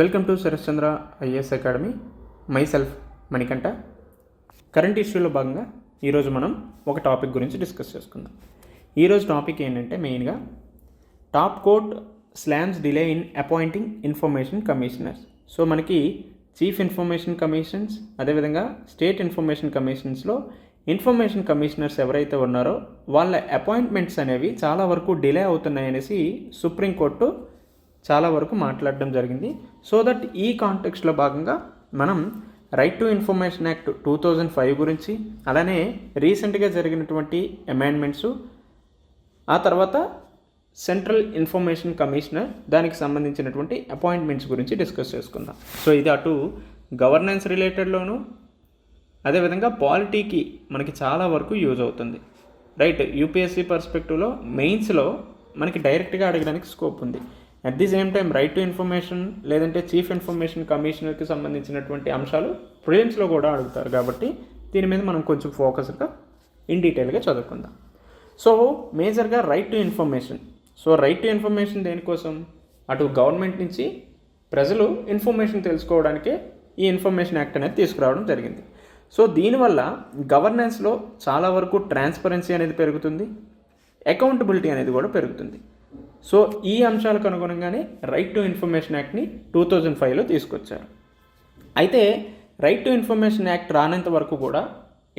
Welcome to Sharat Chandra IAS academy. My self Manikanta. Current ఇష్యూలో భాగంగా ఈరోజు మనం ఒక టాపిక్ గురించి డిస్కస్ చేసుకుందాం. ఈరోజు టాపిక్ ఏంటంటే మెయిన్గా top court slams delay in appointing information commissioners. So మనకి చీఫ్ ఇన్ఫర్మేషన్ కమిషన్స్, అదేవిధంగా స్టేట్ ఇన్ఫర్మేషన్ కమిషన్స్లో ఇన్ఫర్మేషన్ కమిషనర్స్ ఎవరైతే ఉన్నారో వాళ్ళ అపాయింట్మెంట్స్ అనేవి చాలా వరకు డిలే అవుతున్నాయనేసి సుప్రీంకోర్టు చాలా వరకు మాట్లాడడం జరిగింది. సో దట్ ఈ కాంటెక్స్ట్లో భాగంగా మనం రైట్ టు ఇన్ఫర్మేషన్ యాక్ట్ 2005 గురించి, అలానే రీసెంట్గా జరిగినటువంటి అమెండ్మెంట్స్, ఆ తర్వాత సెంట్రల్ ఇన్ఫర్మేషన్ కమిషనర్ దానికి సంబంధించినటువంటి అపాయింట్మెంట్స్ గురించి డిస్కస్ చేసుకుందాం. సో ఇది అటు గవర్నెన్స్ రిలేటెడ్లోను, అదేవిధంగా పాలిటీకి మనకి చాలా వరకు యూజ్ అవుతుంది. రైట్, యూపీఎస్సీ పర్స్పెక్టివ్లో మెయిన్స్లో మనకి డైరెక్ట్గా అడగడానికి స్కోప్ ఉంది. At the same time right to information లేదంటే చీఫ్ ఇన్ఫర్మేషన్ కమిషనర్కి సంబంధించినటువంటి అంశాలు ప్రిలిమ్స్లో కూడా అడుగుతారు. కాబట్టి దీని మీద మనం కొంచెం ఫోకస్గా ఇన్ డీటెయిల్గా చదువుకుందాం. సో మేజర్గా right to information. So right to information దేనికోసం? అటు గవర్నమెంట్ నుంచి ప్రజలు ఇన్ఫర్మేషన్ తెలుసుకోవడానికే ఈ ఇన్ఫర్మేషన్ యాక్ట్ అనేది తీసుకురావడం జరిగింది. సో దీనివల్ల గవర్నెన్స్లో చాలా వరకు ట్రాన్స్పరెన్సీ అనేది పెరుగుతుంది, అకౌంటబిలిటీ అనేది కూడా పెరుగుతుంది. సో ఈ అంశాలకు అనుగుణంగానే రైట్ టు ఇన్ఫర్మేషన్ యాక్ట్ని 2005లో తీసుకొచ్చారు. అయితే రైట్ టు ఇన్ఫర్మేషన్ యాక్ట్ రానంత వరకు కూడా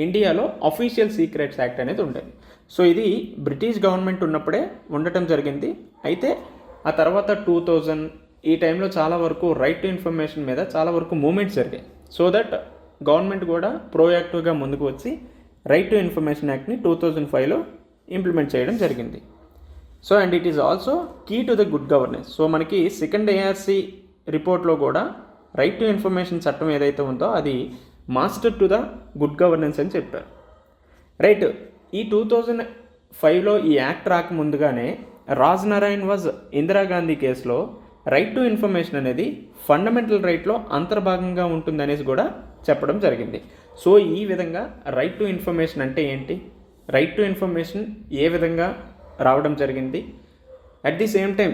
ఇండియాలో అఫీషియల్ సీక్రెట్స్ యాక్ట్ అనేది ఉండేది. సో ఇది బ్రిటిష్ గవర్నమెంట్ ఉన్నప్పుడే ఉండటం జరిగింది. అయితే ఆ తర్వాత 2000 ఈ టైంలో చాలా వరకు రైట్ టు ఇన్ఫర్మేషన్ మీద చాలా వరకు మూమెంట్స్ జరిగాయి. సో దట్ గవర్నమెంట్ కూడా ప్రోయాక్టివ్గా ముందుకు వచ్చి రైట్ టు ఇన్ఫర్మేషన్ యాక్ట్ని 2005లో ఇంప్లిమెంట్ చేయడం జరిగింది. So and it is also key to the good governance. So మనకి సెకండ్ ఏఆర్సీ రిపోర్ట్లో కూడా రైట్ టు ఇన్ఫర్మేషన్ చట్టం ఏదైతే ఉందో అది master to the good governance అని చెప్పారు. రైట్, ఈ 2005లో ఈ యాక్ట్ రాకముందుగానే రాజ్ నారాయణ్ వాజ్ ఇందిరాగాంధీ కేసులో రైట్ టు ఇన్ఫర్మేషన్ అనేది ఫండమెంటల్ రైట్లో అంతర్భాగంగా ఉంటుందనేసి కూడా చెప్పడం జరిగింది. సో ఈ విధంగా రైట్ టు ఇన్ఫర్మేషన్ అంటే ఏంటి, రైట్ టు ఇన్ఫర్మేషన్ ఏ విధంగా రావడం జరిగింది, at the same time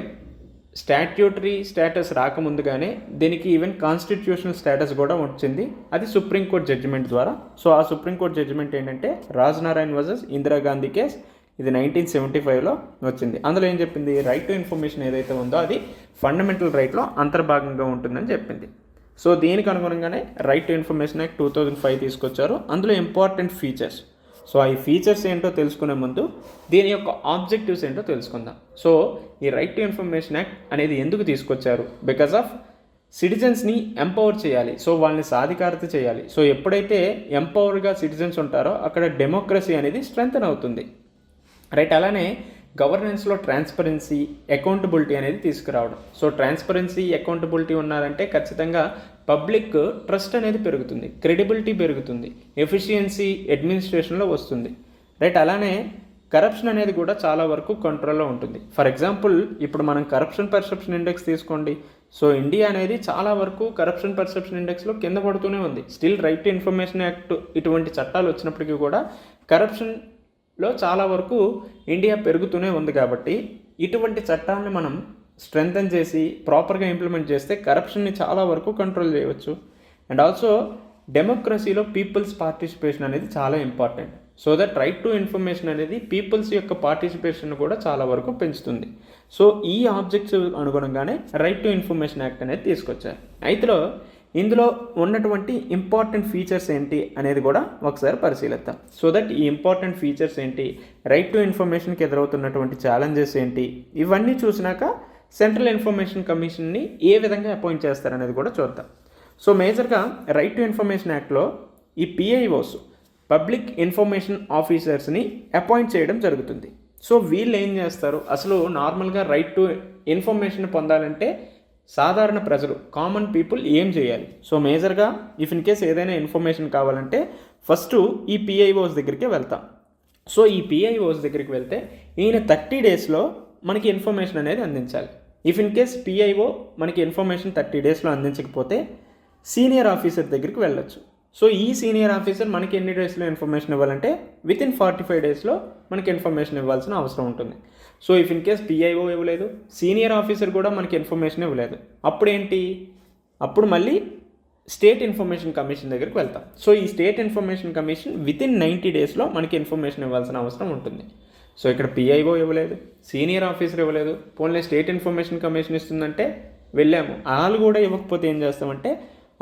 statutory status రాకముందుగానే దీనికి ఈవెన్ కాన్స్టిట్యూషనల్ స్టేటస్ కూడా వచ్చింది. అది సుప్రీంకోర్టు జడ్జిమెంట్ ద్వారా. సో ఆ సుప్రీంకోర్టు జడ్జిమెంట్ ఏంటంటే రాజ్ నారాయణ్ వర్సెస్ ఇందిరాగాంధీ కేస్, ఇది 1975లో వచ్చింది. అందులో ఏం చెప్పింది, రైట్ టు ఇన్ఫర్మేషన్ ఏదైతే ఉందో అది ఫండమెంటల్ రైట్లో అంతర్భాగంగా ఉంటుందని చెప్పింది. సో దీనికి అనుగుణంగానే రైట్ టు ఇన్ఫర్మేషన్ యాక్ట్ 2005 తీసుకొచ్చారు. అందులో ఇంపార్టెంట్ ఫీచర్స్. సో ఈ ఫీచర్స్ ఏంటో తెలుసుకునే ముందు దీని యొక్క ఆబ్జెక్టివ్స్ ఏంటో తెలుసుకుందాం. సో ఈ రైట్ టు ఇన్ఫర్మేషన్ యాక్ట్ అనేది ఎందుకు తీసుకొచ్చారు? బికాజ్ ఆఫ్ సిటిజన్స్ని ఎంపవర్ చేయాలి. సో వాళ్ళని సాధికారత చేయాలి. సో ఎప్పుడైతే ఎంపవర్గా సిటిజన్స్ ఉంటారో అక్కడ డెమోక్రసీ అనేది స్ట్రెంగ్తన్ అవుతుంది. రైట్, అలానే గవర్నెన్స్లో ట్రాన్స్పరెన్సీ, అకౌంటబిలిటీ అనేది తీసుకురావడం. సో ట్రాన్స్పరెన్సీ, అకౌంటబిలిటీ ఉన్నారంటే ఖచ్చితంగా పబ్లిక్ ట్రస్ట్ అనేది పెరుగుతుంది, క్రెడిబిలిటీ పెరుగుతుంది, ఎఫిషియన్సీ అడ్మినిస్ట్రేషన్లో వస్తుంది. రైట్, అలానే కరప్షన్ అనేది కూడా చాలా వరకు కంట్రోల్లో ఉంటుంది. ఫర్ ఎగ్జాంపుల్ ఇప్పుడు మనం కరప్షన్ పర్సెప్షన్ ఇండెక్స్ తీసుకోండి. సో ఇండియా అనేది చాలా వరకు కరప్షన్ పర్సెప్షన్ ఇండెక్స్లో కింద పడుతూనే ఉంది. Still right to information act ఇటువంటి చట్టాలు వచ్చినప్పటికీ కూడా కరప్షన్లో చాలా వరకు ఇండియా పెరుగుతూనే ఉంది. కాబట్టి ఇటువంటి చట్టాన్ని మనం స్ట్రెంగ్తన్ చేసి ప్రాపర్గా ఇంప్లిమెంట్ చేస్తే కరప్షన్ని చాలా వరకు కంట్రోల్ చేయవచ్చు. అండ్ ఆల్సో డెమోక్రసీలో పీపుల్స్ పార్టిసిపేషన్ అనేది చాలా important. So that right to information అనేది పీపుల్స్ యొక్క పార్టిసిపేషన్ కూడా చాలా వరకు పెంచుతుంది. సో ఈ ఆబ్జెక్ట్స్ అనుగుణంగానే రైట్ టు ఇన్ఫర్మేషన్ యాక్ట్ అనేది తీసుకొచ్చారు. అయితే ఇందులో ఉన్నటువంటి ఇంపార్టెంట్ ఫీచర్స్ ఏంటి అనేది కూడా ఒకసారి పరిశీలిద్దాం. సో దట్ ఈ ఇంపార్టెంట్ ఫీచర్స్ ఏంటి, రైట్ టు ఇన్ఫర్మేషన్కి ఎదురవుతున్నటువంటి ఛాలెంజెస్ ఏంటి, ఇవన్నీ చూసినాక సెంట్రల్ ఇన్ఫర్మేషన్ కమిషన్ని ఏ విధంగా అపాయింట్ చేస్తారనేది కూడా చూద్దాం. సో మేజర్గా రైట్ టు ఇన్ఫర్మేషన్ యాక్ట్లో ఈ పిఐఓస్, పబ్లిక్ ఇన్ఫర్మేషన్ ఆఫీసర్స్ని అపాయింట్ చేయడం జరుగుతుంది. సో వీళ్ళు ఏం చేస్తారు, అసలు నార్మల్గా రైట్ టు ఇన్ఫర్మేషన్ పొందాలంటే సాధారణ ప్రజలు, కామన్ పీపుల్ ఏం చేయాలి? సో మేజర్గా ఇఫ్ ఇన్ కేస్ ఏదైనా ఇన్ఫర్మేషన్ కావాలంటే ఫస్ట్ ఈ పిఐఓస్ దగ్గరికి వెళ్తాం. సో ఈ పిఐఓస్ దగ్గరికి వెళ్తే ఈయన 30 డేస్లో మనకి ఇన్ఫర్మేషన్ అనేది అందించాలి. ఇఫ్ ఇన్ కేస్ పిఐఓ మనకి ఇన్ఫర్మేషన్ 30 డేస్లో అందించకపోతే సీనియర్ ఆఫీసర్ దగ్గరికి వెళ్ళొచ్చు. సో ఈ సీనియర్ ఆఫీసర్ మనకి ఎన్ని డేస్లో ఇన్ఫర్మేషన్ ఇవ్వాలంటే వితిన్ 45 డేస్లో మనకి ఇన్ఫర్మేషన్ ఇవ్వాల్సిన అవసరం ఉంటుంది. So if in case PIO ఇవ్వలేదు, సీనియర్ ఆఫీసర్ కూడా మనకి ఇన్ఫర్మేషన్ ఇవ్వలేదు, అప్పుడేంటి అప్పుడు మళ్ళీ స్టేట్ ఇన్ఫర్మేషన్ కమిషన్ దగ్గరికి వెళ్తాం. సో ఈ స్టేట్ ఇన్ఫర్మేషన్ కమిషన్ వితిన్ 90 డేస్లో మనకి ఇన్ఫర్మేషన్ ఇవ్వాల్సిన అవసరం ఉంటుంది. సో ఇక్కడ పిఐఓ ఇవ్వలేదు, సీనియర్ ఆఫీసర్ ఇవ్వలేదు, పోన్లే స్టేట్ ఇన్ఫర్మేషన్ కమిషన్ ఇస్తుందంటే వెళ్ళాము, వాళ్ళు కూడా ఇవ్వకపోతే ఏం చేస్తామంటే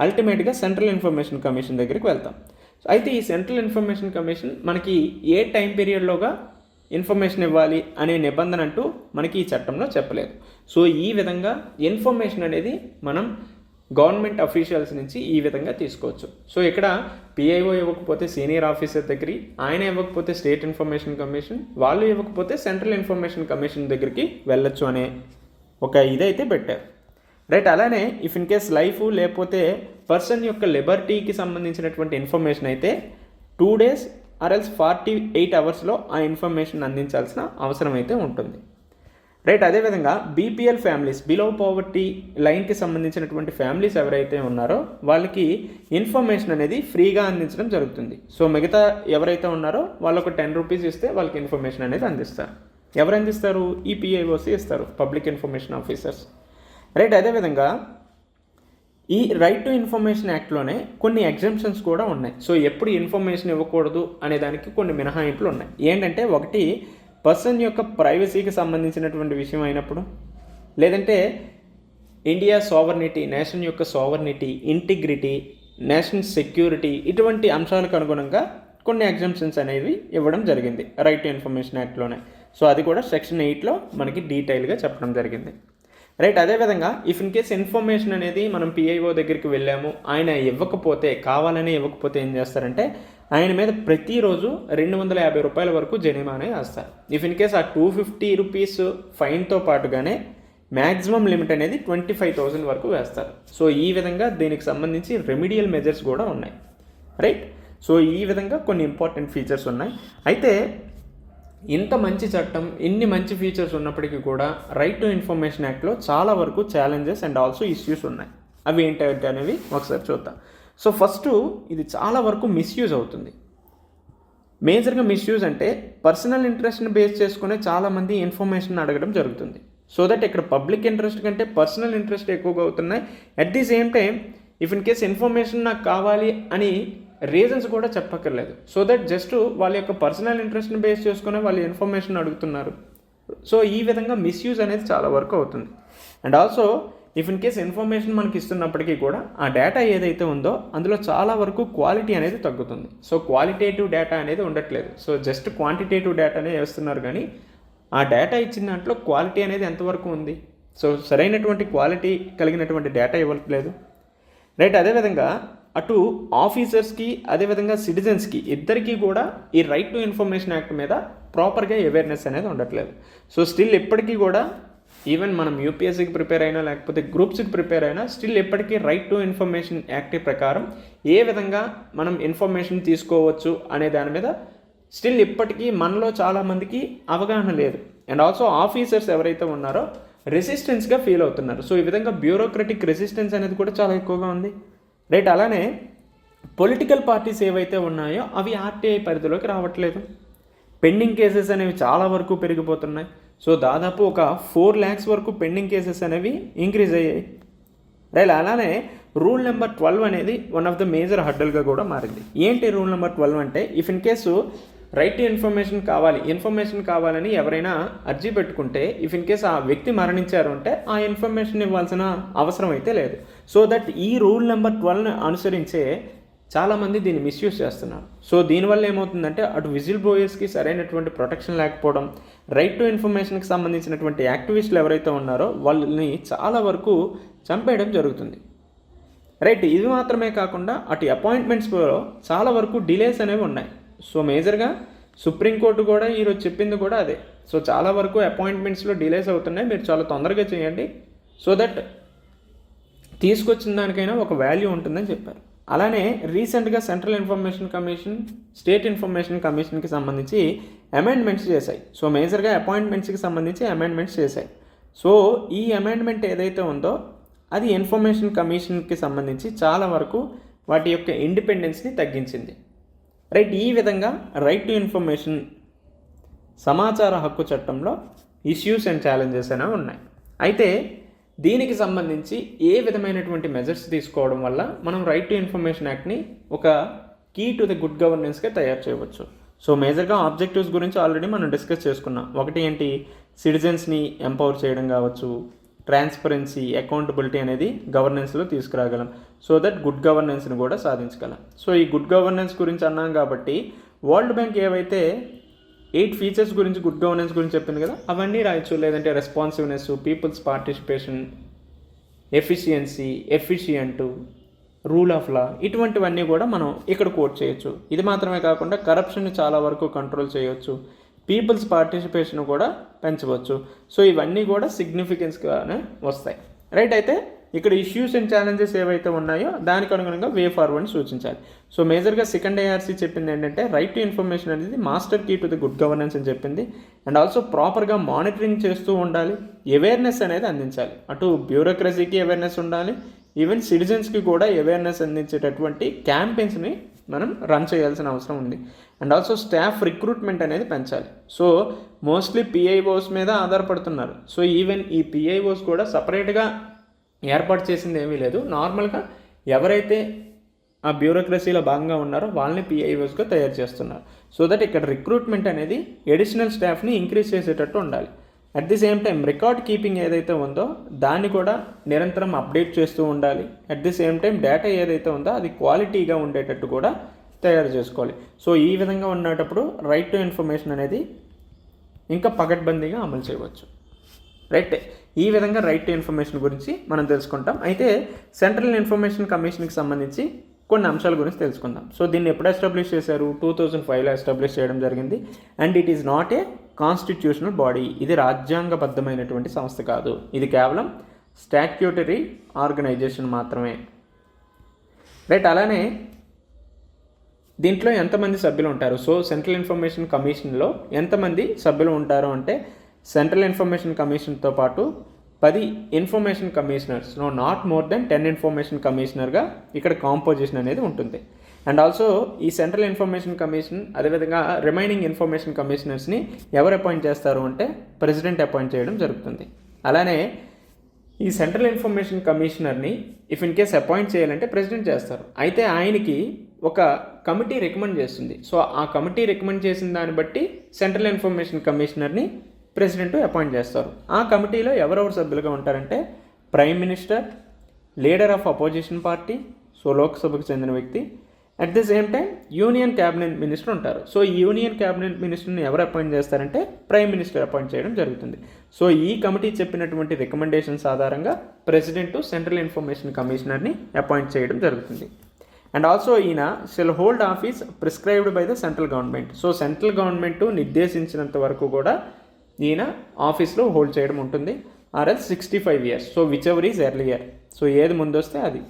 అల్టిమేట్గా సెంట్రల్ ఇన్ఫర్మేషన్ కమిషన్ దగ్గరికి వెళ్తాం. అయితే ఈ సెంట్రల్ ఇన్ఫర్మేషన్ కమిషన్ మనకి ఏ టైం పీరియడ్లోగా ఇన్ఫర్మేషన్ ఇవ్వాలి అనే నిబంధన అంటూ మనకి ఈ చట్టంలో చెప్పలేదు. సో ఈ విధంగా ఇన్ఫర్మేషన్ అనేది మనం గవర్నమెంట్ అఫీషియల్స్ నుంచి ఈ విధంగా తీసుకోవచ్చు. సో ఇక్కడ పిఐఓ ఇవ్వకపోతే సీనియర్ ఆఫీసర్ దగ్గరికి, ఆయన ఇవ్వకపోతే స్టేట్ ఇన్ఫర్మేషన్ కమిషన్, వాళ్ళు ఇవ్వకపోతే సెంట్రల్ ఇన్ఫర్మేషన్ కమిషన్ దగ్గరికి వెళ్ళొచ్చు అనే ఒక ఇదైతే పెట్టారు. రైట్. అలానే ఇఫ్ ఇన్ కేస్ లైఫ్ లేకపోతే పర్సన్ యొక్క లిబర్టీకి సంబంధించినటువంటి ఇన్ఫర్మేషన్ అయితే 2 days ఆర్ ఎల్స్ 48 hours ఆ ఇన్ఫర్మేషన్ అందించాల్సిన అవసరం అయితే ఉంటుంది. రైట్. అదేవిధంగా బీపీఎల్ ఫ్యామిలీస్, బిలో పావర్టీ లైన్కి సంబంధించినటువంటి ఫ్యామిలీస్ ఎవరైతే ఉన్నారో వాళ్ళకి ఇన్ఫర్మేషన్ అనేది ఫ్రీగా అందించడం జరుగుతుంది. సో మిగతా ఎవరైతే ఉన్నారో వాళ్ళకు 10 rupees ఇస్తే వాళ్ళకి ఇన్ఫర్మేషన్ అనేది అందిస్తారు. ఎవరు అందిస్తారు? ఈ పిఐఓసి ఇస్తారు, పబ్లిక్ ఇన్ఫర్మేషన్ ఆఫీసర్స్. రైట్. అదేవిధంగా ఈ రైట్ టు ఇన్ఫర్మేషన్ యాక్ట్లోనే కొన్ని ఎగ్జంప్షన్స్ కూడా ఉన్నాయి. సో ఎప్పుడు ఇన్ఫర్మేషన్ ఇవ్వకూడదు అనే దానికి కొన్ని మినహాయింపులు ఉన్నాయి. ఏంటంటే, ఒకటి పర్సన్ యొక్క ప్రైవసీకి సంబంధించినటువంటి విషయం అయినప్పుడు, లేదంటే ఇండియా సోవర్నిటీ, నేషన్ యొక్క సోవర్నిటీ, ఇంటిగ్రిటీ, నేషన్ సెక్యూరిటీ, ఇటువంటి అంశాలకు అనుగుణంగా కొన్ని ఎగ్జంప్షన్స్ అనేవి ఇవ్వడం జరిగింది రైట్ టు ఇన్ఫర్మేషన్ యాక్ట్లోనే. సో అది కూడా సెక్షన్ 8లో మనకి డీటెయిల్గా చెప్పడం జరిగింది. రైట్. అదేవిధంగా ఇఫ్ ఇన్ కేస్ ఇన్ఫర్మేషన్ అనేది మనం పిఐఓ దగ్గరికి వెళ్ళాము, ఆయన ఇవ్వకపోతే, కావాలని ఇవ్వకపోతే ఏం చేస్తారంటే ఆయన మీద ప్రతిరోజు 250 రూపాయల వరకు జరిమానా వేస్తారు. ఇఫ్ ఇన్ కేస్ ఆ 250 rupees ఫైన్తో పాటుగానే మ్యాక్సిమం లిమిట్ అనేది 25,000 వరకు వేస్తారు. సో ఈ విధంగా దీనికి సంబంధించి రెమిడియల్ మెజర్స్ కూడా ఉన్నాయి. రైట్. సో ఈ విధంగా కొన్ని ఇంపార్టెంట్ ఫీచర్స్ ఉన్నాయి. అయితే ఇంత మంచి చట్టం, ఇన్ని మంచి ఫీచర్స్ ఉన్నప్పటికీ కూడా రైట్ టు ఇన్ఫర్మేషన్ యాక్ట్లో చాలా వరకు ఛాలెంజెస్ అండ్ ఆల్సో ఇష్యూస్ ఉన్నాయి. అవి ఏంటంటే అనేవి ఒకసారి చూద్దాం. సో ఫస్ట్, ఇది చాలా వరకు మిస్యూజ్ అవుతుంది. మేజర్గా మిస్యూజ్ అంటే పర్సనల్ ఇంట్రెస్ట్ని బేస్ చేసుకునే చాలామంది ఇన్ఫర్మేషన్ అడగడం జరుగుతుంది. సో దట్ ఇక్కడ పబ్లిక్ ఇంట్రెస్ట్ కంటే పర్సనల్ ఇంట్రెస్ట్ ఎక్కువగా అవుతున్నాయి. At the same time if in case information నాకు కావాలి అని రీజన్స్ కూడా చెప్పక్కర్లేదు. సో దట్ జస్ట్ వాళ్ళ యొక్క పర్సనల్ ఇంట్రెస్ట్ని బేస్ చేసుకునే వాళ్ళు ఇన్ఫర్మేషన్ అడుగుతున్నారు. సో ఈ విధంగా మిస్యూజ్ అనేది చాలా వరకు అవుతుంది. And also if in case information మనకి ఇస్తున్నప్పటికీ కూడా ఆ డేటా ఏదైతే ఉందో అందులో చాలా వరకు క్వాలిటీ అనేది తగ్గుతుంది. సో క్వాలిటేటివ్ డేటా అనేది ఉండట్లేదు. సో జస్ట్ క్వాంటిటేటివ్ డేటానే వేస్తున్నారు, కానీ ఆ డేటా ఇచ్చిన దాంట్లో క్వాలిటీ అనేది ఎంతవరకు ఉంది? సో సరైనటువంటి క్వాలిటీ కలిగినటువంటి డేటా ఇవ్వట్లేదు. రైట్. అదేవిధంగా అటు ఆఫీసర్స్కి, అదేవిధంగా సిటిజన్స్కి, ఇద్దరికీ కూడా ఈ రైట్ టు ఇన్ఫర్మేషన్ యాక్ట్ మీద ప్రాపర్గా అవేర్నెస్ అనేది ఉండట్లేదు. సో స్టిల్ ఇప్పటికీ కూడా ఈవెన్ మనం యూపీఎస్సీకి ప్రిపేర్ అయినా లేకపోతే గ్రూప్స్కి ప్రిపేర్ అయినా స్టిల్ ఎప్పటికీ రైట్ టు ఇన్ఫర్మేషన్ యాక్ట్ ప్రకారం ఏ విధంగా మనం ఇన్ఫర్మేషన్ తీసుకోవచ్చు అనే దాని మీద స్టిల్ ఇప్పటికీ మనలో చాలామందికి అవగాహన లేదు. అండ్ ఆల్సో ఆఫీసర్స్ ఎవరైతే ఉన్నారో రెసిస్టెన్స్గా ఫీల్ అవుతున్నారు. సో ఈ విధంగా బ్యూరోక్రటిక్ రెసిస్టెన్స్ అనేది కూడా చాలా ఎక్కువగా ఉంది. రైట్. అలానే పొలిటికల్ పార్టీస్ ఏవైతే ఉన్నాయో అవి ఆర్టీఐ పరిధిలోకి రావట్లేదు. పెండింగ్ కేసెస్ అనేవి చాలా వరకు పెరిగిపోతున్నాయి. సో దాదాపు ఒక 4 lakhs వరకు పెండింగ్ కేసెస్ అనేవి ఇంక్రీజ్ అయ్యాయి. రైట్. అలానే రూల్ నెంబర్ 12 అనేది వన్ ఆఫ్ ద మేజర్ హడ్డల్గా కూడా మారింది. ఏంటి రూల్ నెంబర్ 12 అంటే, if in case right to information కావాలని ఎవరైనా అర్జీ పెట్టుకుంటే ఇఫ్ ఇన్ కేస్ ఆ వ్యక్తి మరణించారు అంటే ఆ ఇన్ఫర్మేషన్ ఇవ్వాల్సిన అవసరం అయితే లేదు. సో దట్ ఈ రూల్ నెంబర్ 12ని అనుసరించే చాలామంది దీన్ని మిస్యూజ్ చేస్తున్నారు. సో దీనివల్ల ఏమవుతుందంటే అటు విజిల్ బ్లోయర్స్కి సరైనటువంటి ప్రొటెక్షన్ లేకపోవడం, రైట్ టు ఇన్ఫర్మేషన్కి సంబంధించినటువంటి యాక్టివిస్టులు ఎవరైతే ఉన్నారో వాళ్ళని చాలా వరకు చంపేయడం జరుగుతుంది. రైట్. ఇది మాత్రమే కాకుండా అటు అపాయింట్మెంట్స్లో చాలా వరకు డిలేస్ అనేవి ఉన్నాయి. సో మేజర్గా సుప్రీంకోర్టు కూడా ఈరోజు చెప్పింది కూడా అదే. సో చాలా వరకు అపాయింట్మెంట్స్లో డిలేస్ అవుతున్నాయి, మీరు చాలా తొందరగా చేయండి, సో దట్ తీసుకొచ్చిన దానికైనా ఒక వాల్యూ ఉంటుందని చెప్పారు. అలానే రీసెంట్గా central information commission, state information కమిషన్కి సంబంధించి అమెండ్మెంట్స్ చేశాయి. సో మేజర్గా అపాయింట్మెంట్స్కి సంబంధించి అమెండ్మెంట్స్ చేశాయి. సో ఈ అమెండ్మెంట్ ఏదైతే ఉందో అది ఇన్ఫర్మేషన్ కమిషన్కి సంబంధించి చాలా వరకు వాటి యొక్క ఇండిపెండెన్స్ని తగ్గించింది. రైట్. ఈ విధంగా రైట్ టు ఇన్ఫర్మేషన్ సమాచార హక్కు చట్టంలో ఇష్యూస్ అండ్ ఛాలెంజెస్ అనేవి ఉన్నాయి. అయితే దీనికి సంబంధించి ఏ విధమైనటువంటి మెజర్స్ తీసుకోవడం వల్ల మనం రైట్ టు ఇన్ఫర్మేషన్ యాక్ట్ని ఒక కీ టు ది గుడ్ గవర్నెన్స్గా తయారు చేయవచ్చు. సో మేజర్గా ఆబ్జెక్టివ్స్ గురించి ఆల్రెడీ మనం డిస్కస్ చేసుకున్నాం. ఒకటి ఏంటి, సిటిజన్స్ని ఎంపవర్ చేయడం కావచ్చు, ట్రాన్స్పరెన్సీ, అకౌంటబిలిటీ అనేది గవర్నెన్స్లో తీసుకురాగలం, సో దట్ గుడ్ గవర్నెన్స్ని కూడా సాధించగలం. సో ఈ గుడ్ గవర్నెన్స్ గురించి అన్నాం కాబట్టి వరల్డ్ బ్యాంక్ ఏవైతే 8 ఫీచర్స్ గురించి గుడ్ గవర్నెన్స్ గురించి చెప్పింది కదా, అవన్నీ రాయొచ్చు. లేదంటే responsiveness, people's participation, efficiency, efficient, rule of law, ఇటువంటివన్నీ కూడా మనం ఇక్కడ కోట్ చేయొచ్చు. ఇది మాత్రమే కాకుండా కరప్షన్ని చాలా వరకు కంట్రోల్ చేయవచ్చు, పీపుల్స్ పార్టిసిపేషన్ కూడా పెంచవచ్చు. సో ఇవన్నీ కూడా సిగ్నిఫికెన్స్గానే వస్తాయి, రైట్. అయితే ఇక్కడ ఇష్యూస్ అండ్ ఛాలెంజెస్ ఏవైతే ఉన్నాయో దానికి అనుగుణంగా వే ఫార్వర్డ్ని సూచించాలి. సో మేజర్గా సెకండ్ ARC చెప్పింది ఏంటంటే రైట్ టు ఇన్ఫర్మేషన్ అనేది master key to the good governance అని చెప్పింది. అండ్ ఆల్సో ప్రాపర్గా మానిటరింగ్ చేస్తూ ఉండాలి, అవేర్నెస్ అనేది అందించాలి. అటు బ్యూరోక్రసీకి అవేర్నెస్ ఉండాలి, ఈవెన్ సిటిజన్స్కి కూడా అవేర్నెస్ అందించేటటువంటి క్యాంపెయిన్స్ని మనం రన్ చేయాల్సిన అవసరం ఉంది. అండ్ ఆల్సో స్టాఫ్ రిక్రూట్మెంట్ అనేది పెంచాలి. సో మోస్ట్లీ PIOs మీద ఆధారపడుతున్నారు. సో ఈవెన్ ఈ PIOs కూడా సపరేట్గా ఏర్పాటు చేసింది ఏమీ లేదు. నార్మల్గా ఎవరైతే ఆ బ్యూరోక్రసీలో భాగంగా ఉన్నారో వాళ్ళని PIOsగా తయారు చేస్తున్నారు. సో దట్ ఇక్కడ రిక్రూట్మెంట్ అనేది అడిషనల్ స్టాఫ్ని ఇంక్రీజ్ చేసేటట్టు ఉండాలి. At the same time record keeping ఏదైతే ఉందో దాన్ని కూడా నిరంతరం అప్డేట్ చేస్తూ ఉండాలి. At the same time data ఏదైతే ఉందో అది క్వాలిటీగా ఉండేటట్టు కూడా తయారు చేసుకోవాలి. సో ఈ విధంగా ఉన్నప్పుడు రైట్ టు ఇన్ఫర్మేషన్ అనేది ఇంకా పకడ్బందీగా అమలు చేయవచ్చు, రైట్. ఈ విధంగా రైట్ టు ఇన్ఫర్మేషన్ గురించి మనం తెలుసుకుంటాం. అయితే సెంట్రల్ ఇన్ఫర్మేషన్ కమిషన్కి సంబంధించి కొన్ని అంశాల గురించి తెలుసుకుందాం. సో దీన్ని ఎప్పుడు ఎస్టాబ్లిష్ చేశారు? 2005లో ఎస్టాబ్లిష్ చేయడం జరిగింది. And it is not a constitutional body. ఇది రాజ్యాంగబద్ధమైనటువంటి సంస్థ కాదు, ఇది కేవలం స్టాట్యూటరీ ఆర్గనైజేషన్ మాత్రమే, రైట్. అలానే దీంట్లో ఎంతమంది సభ్యులు ఉంటారు? సో సెంట్రల్ ఇన్ఫర్మేషన్ కమిషన్లో ఎంతమంది సభ్యులు ఉంటారు అంటే, సెంట్రల్ ఇన్ఫర్మేషన్ కమిషన్తో పాటు 10 information commissioners, not more than 10 information కమిషనర్గా ఇక్కడ కాంపోజిషన్ అనేది ఉంటుంది. అండ్ ఆల్సో ఈ సెంట్రల్ ఇన్ఫర్మేషన్ కమిషన్ అదేవిధంగా రిమైనింగ్ ఇన్ఫర్మేషన్ కమిషనర్స్ని ఎవరు అపాయింట్ చేస్తారు అంటే ప్రెసిడెంట్ అపాయింట్ చేయడం జరుగుతుంది. అలానే ఈ సెంట్రల్ ఇన్ఫర్మేషన్ కమిషనర్ని ఇఫ్ ఇన్ కేస్ అపాయింట్ చేయాలంటే ప్రెసిడెంట్ చేస్తారు. అయితే ఆయనకి ఒక కమిటీ రికమెండ్ చేస్తుంది. సో ఆ కమిటీ రికమెండ్ చేసిన దాన్ని బట్టి సెంట్రల్ ఇన్ఫర్మేషన్ కమిషనర్ని ప్రెసిడెంట్ అపాయింట్ చేస్తారు. ఆ కమిటీలో ఎవరెవరు సభ్యులుగా ఉంటారంటే prime minister, leader of opposition party, so లోక్సభకు చెందిన వ్యక్తి, at the same time union cabinet minister ఉంటారు. సో ఈ యూనియన్ క్యాబినెట్ మినిస్టర్ని ఎవరు అపాయింట్ చేస్తారంటే ప్రైమ్ మినిస్టర్ అపాయింట్ చేయడం జరుగుతుంది. సో ఈ కమిటీ చెప్పినటువంటి రికమెండేషన్స్ ఆధారంగా ప్రెసిడెంట్ సెంట్రల్ ఇన్ఫర్మేషన్ కమిషనర్ని అపాయింట్ చేయడం జరుగుతుంది. అండ్ ఆల్సో ఈయన shall hold office prescribed by the central government. So central government నిర్దేశించినంత వరకు కూడా ఈయన ఆఫీస్లో హోల్డ్ చేయడం ఉంటుంది. ఆర్ఎల్స్ 65 years. So which ever is earlier. So ఏది ముందు వస్తే అది,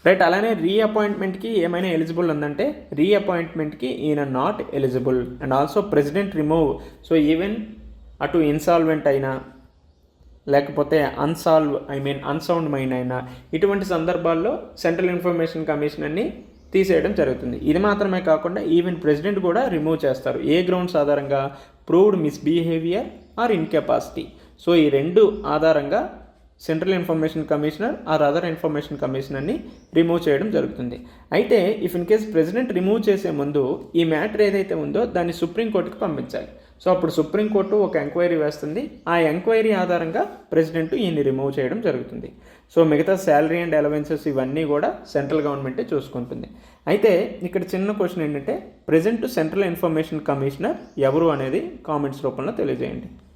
రైట్. అలానే రీఅపాయింట్మెంట్కి ఏమైనా ఎలిజిబుల్ ఉందంటే రీఅపాయింట్మెంట్కి ఈయన not eligible. And also president remove. So even అటు ఇన్సాల్వెంట్ అయినా లేకపోతే అన్సౌండ్ మైండ్ అయినా ఇటువంటి సందర్భాల్లో సెంట్రల్ ఇన్ఫర్మేషన్ కమిషనర్ని తీసేయడం జరుగుతుంది. ఇది మాత్రమే కాకుండా ఈవెన్ ప్రెసిడెంట్ కూడా రిమూవ్ చేస్తారు. ఏ గ్రౌండ్స్ ఆధారంగా? Proved misbehaviour or incapacity. So ఈ రెండు ఆధారంగా central information commissioner or other information కమిషనర్ని రిమూవ్ చేయడం జరుగుతుంది. అయితే if in case president remove చేసే ముందు ఈ మ్యాటర్ ఏదైతే ఉందో దాన్ని సుప్రీంకోర్టుకి పంపించాలి. సో అప్పుడు సుప్రీంకోర్టు ఒక ఎంక్వైరీ వేస్తుంది. ఆ ఎంక్వైరీ ఆధారంగా ప్రెసిడెంట్ ఈయన్ని రిమూవ్ చేయడం జరుగుతుంది. సో మిగతా శాలరీ అండ్ అలవెన్సెస్ ఇవన్నీ కూడా సెంట్రల్ గవర్నమెంటే చూసుకుంటుంది. అయితే ఇక్కడ చిన్న క్వశ్చన్ ఏంటంటే, ప్రెజెంట్ సెంట్రల్ ఇన్ఫర్మేషన్ కమిషనర్ ఎవరు అనేది కామెంట్స్ రూపంలో తెలియజేయండి.